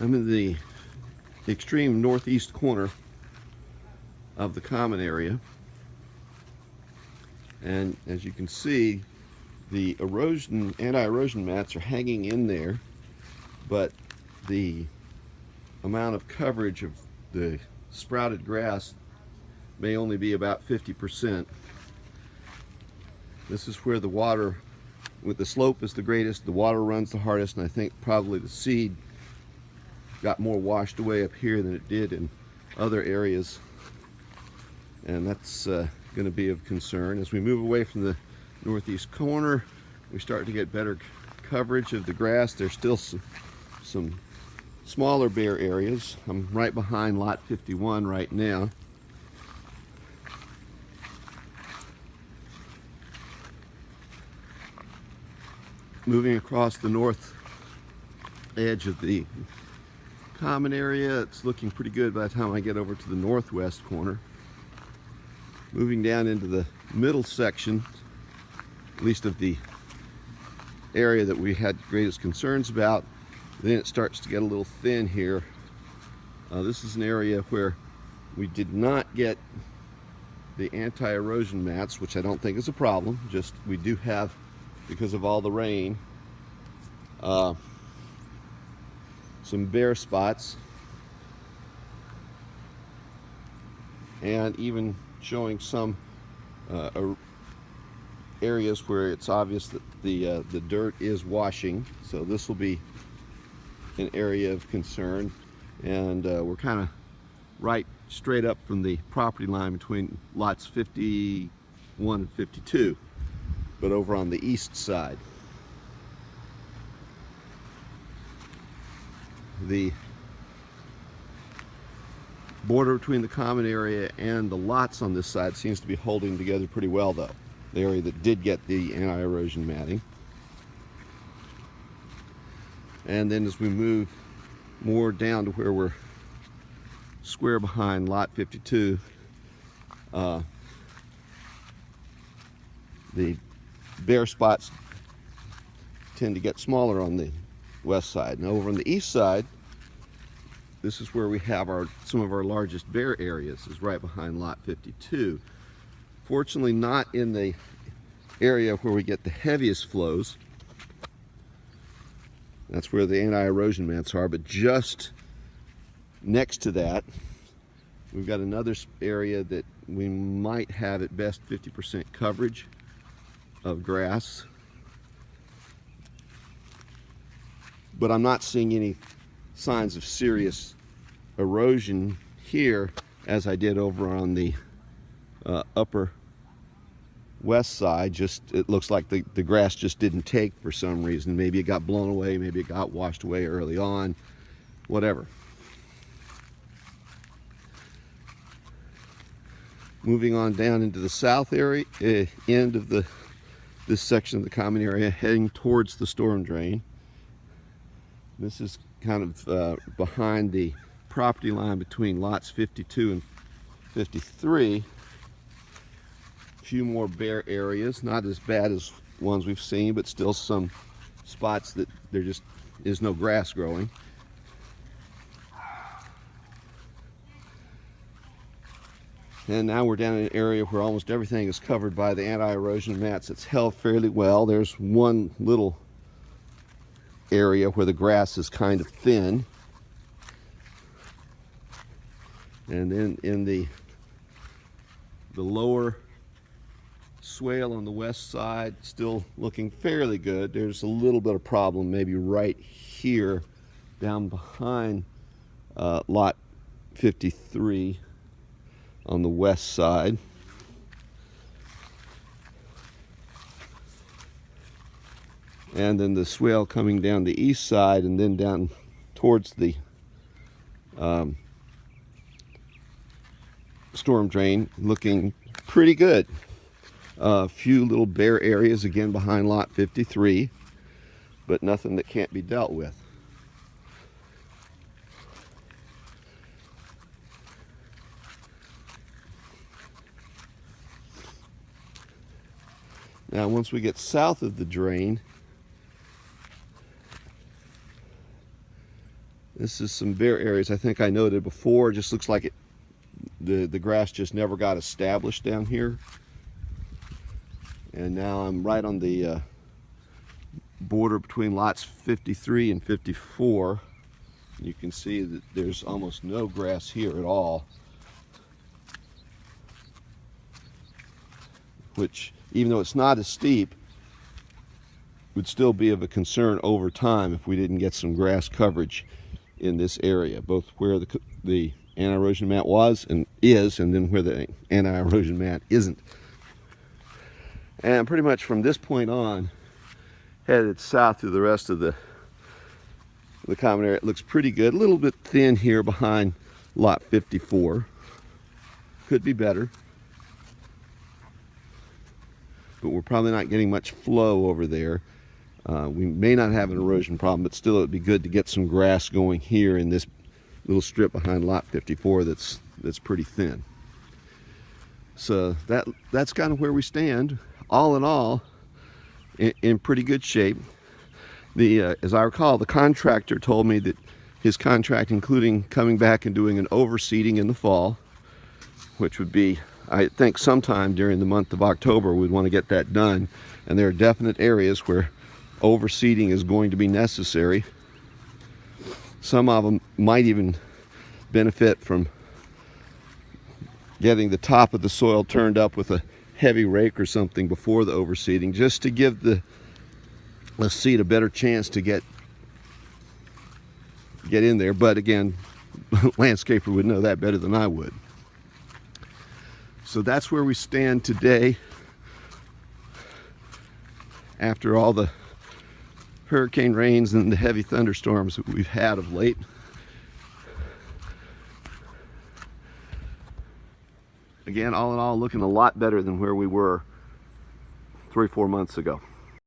I'm in the extreme northeast corner of the common area, and as you can see, the anti-erosion mats are hanging in there, but the amount of coverage of the sprouted grass may only be about 50%. This is where the water, with the slope is the greatest, the water runs the hardest, and I think probably the seed got more washed away up here than it did in other areas, and that's going to be of concern. As we move away from the northeast corner, we start to get better coverage of the grass. There's still some smaller bare areas. I'm right behind lot 51 right now. Moving across the north edge of the common area, it's looking pretty good by the time I get over to the northwest corner. Moving down into the middle section, at least of the area that we had greatest concerns about, then it starts to get a little thin here. This is an area where we did not get the anti-erosion mats, which I don't think is a problem, just we do have, because of all the rain, some bare spots, and even showing some areas where it's obvious that the dirt is washing. So this will be an area of concern, and we're kind of right straight up from the property line between lots 51 and 52, but over on the east side. The border between the common area and the lots on this side seems to be holding together pretty well, though. The area that did get the anti-erosion matting. And then as we move more down to where we're square behind lot 52, the bare spots tend to get smaller on the west side. Now over on the east side, this is where we have some of our largest bare areas, is right behind lot 52. Fortunately not in the area where we get the heaviest flows. That's where the anti-erosion mats are, but just next to that, we've got another area that we might have at best 50% coverage of grass. But I'm not seeing any signs of serious erosion here as I did over on the upper west side. Just it looks like the grass just didn't take for some reason. Maybe it got blown away, maybe it got washed away early on, whatever. Moving on down into the south area, end of this section of the common area, heading towards the storm drain. This is kind of behind the property line between lots 52 and 53. A few more bare areas, not as bad as ones we've seen, but still some spots that there just is no grass growing. And now we're down in an area where almost everything is covered by the anti-erosion mats. It's held fairly well. There's one little area where the grass is kind of thin, and then in the lower swale on the west side, still looking fairly good. There's a little bit of problem maybe right here down behind lot 53 on the west side. And then the swale coming down the east side and then down towards the storm drain, looking pretty good. A few little bare areas again behind lot 53, but nothing that can't be dealt with. Now once we get south of the drain, This is some bare areas. I think I noted before. It just looks like the grass just never got established down here. And now I'm right on the border between lots 53 and 54. You can see that there's almost no grass here at all, which, even though it's not as steep, would still be of a concern over time if we didn't get some grass coverage in this area, both where the anti-erosion mat was and is, and then where the anti-erosion mat isn't. And pretty much from this point on, headed south through the rest of the common area. It looks pretty good. A little bit thin here behind lot 54. Could be better, but we're probably not getting much flow over there. We may not have an erosion problem, but still it would be good to get some grass going here in this little strip behind lot 54 that's pretty thin. So that's kind of where we stand. All in all, in pretty good shape. As I recall, the contractor told me that his contract, including coming back and doing an overseeding in the fall, which would be, I think, sometime during the month of October, we'd want to get that done. And there are definite areas where overseeding is going to be necessary. Some of them might even benefit from getting the top of the soil turned up with a heavy rake or something before the overseeding, just to give the seed a better chance to get in there. But again, landscaper would know that better than I would. So that's where we stand today after all the hurricane rains and the heavy thunderstorms that we've had of late. Again, all in all, looking a lot better than where we were 3 or 4 months ago.